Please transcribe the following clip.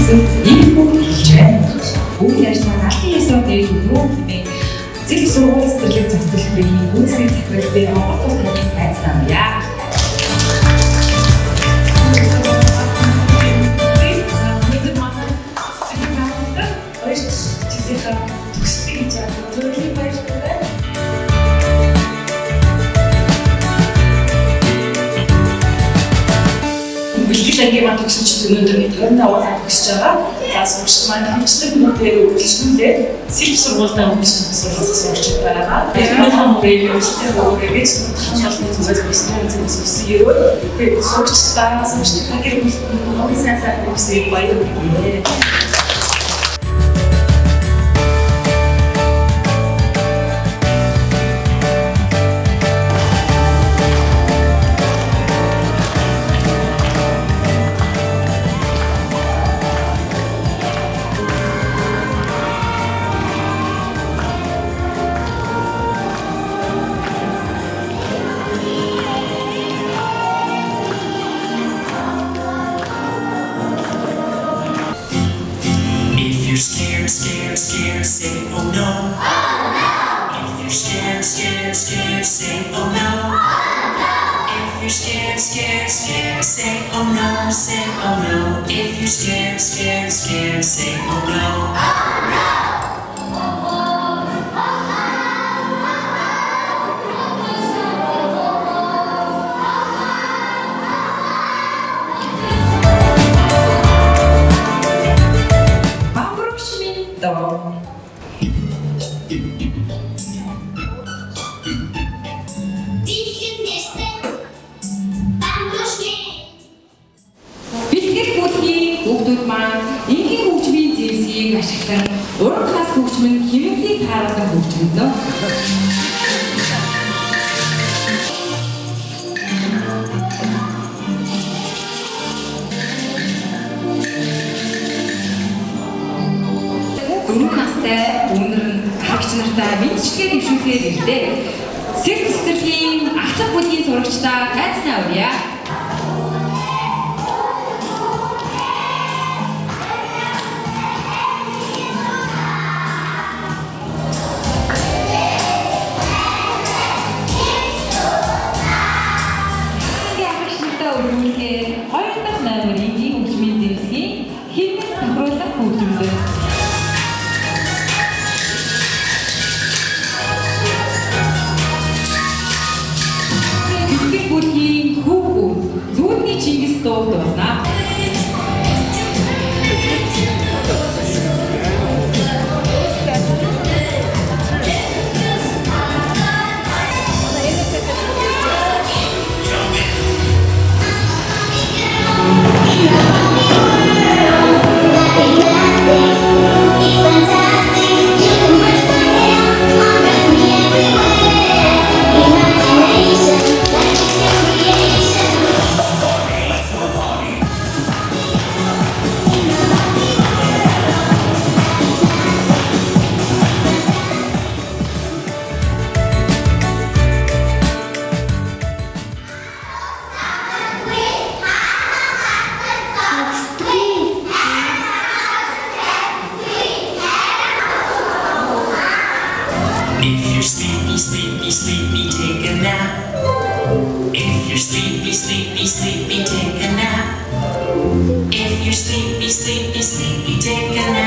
гэсэн ийм бүх хэлж байна. Үйл ажиллагаа наадмын ёсоор дээр юу гэмээр зэрэг сургууль цэцэрлэг зохицуулах бэрийн гүйцэтгэх захирлын Монгол улсын айц намья. Бэлтгэл ангийн төгсөгчд өнөөдөр 25 удаа төгсөж байгаа. За сурагчид маань хамтлагийн бүтээл үйлчлүүлээд сэлб сургуультай үйлчлэх сургуулиас сурч байгаа. Тэгээд хамгийн өөрсдөө өөрөөс хамгаалалтын зүгээс бэлтгэл зөвсөн ерөө тэгээд сурагчдаа сурагчдаа гэр бүл олон сайн үсгийг баярлуулъя. Scared, say oh no. Oh no. If you're scared, say oh no. Oh no. If you're scared, say oh no, say oh no. If you're scared, say oh no. Oh no. Хүүхдүүд маань энгийн хөгжмийн зэвсгийг ашиглан уран хас хөгжмөнд хэмнэлийг тааруулан хөгжмөднө. Дөрөв настай өнөр нь хагч нартай мэдчилгээ дэвшүүлэхээр ирлээ. Сэрх цэцэрлэгийн ахлах бүлгийн сурагчдаа тайцнаа өрье. Хоёр дахь номер энгийн хөгжмийн зэвсгийн хэмнэл тохируулах хөгжмөд. Бидний бүлгийн хүүгүүд зүүнний Чингис дуу дуулна. If you're sleepy, take a nap. If you're sleepy, take a nap. If you're sleepy, take a nap.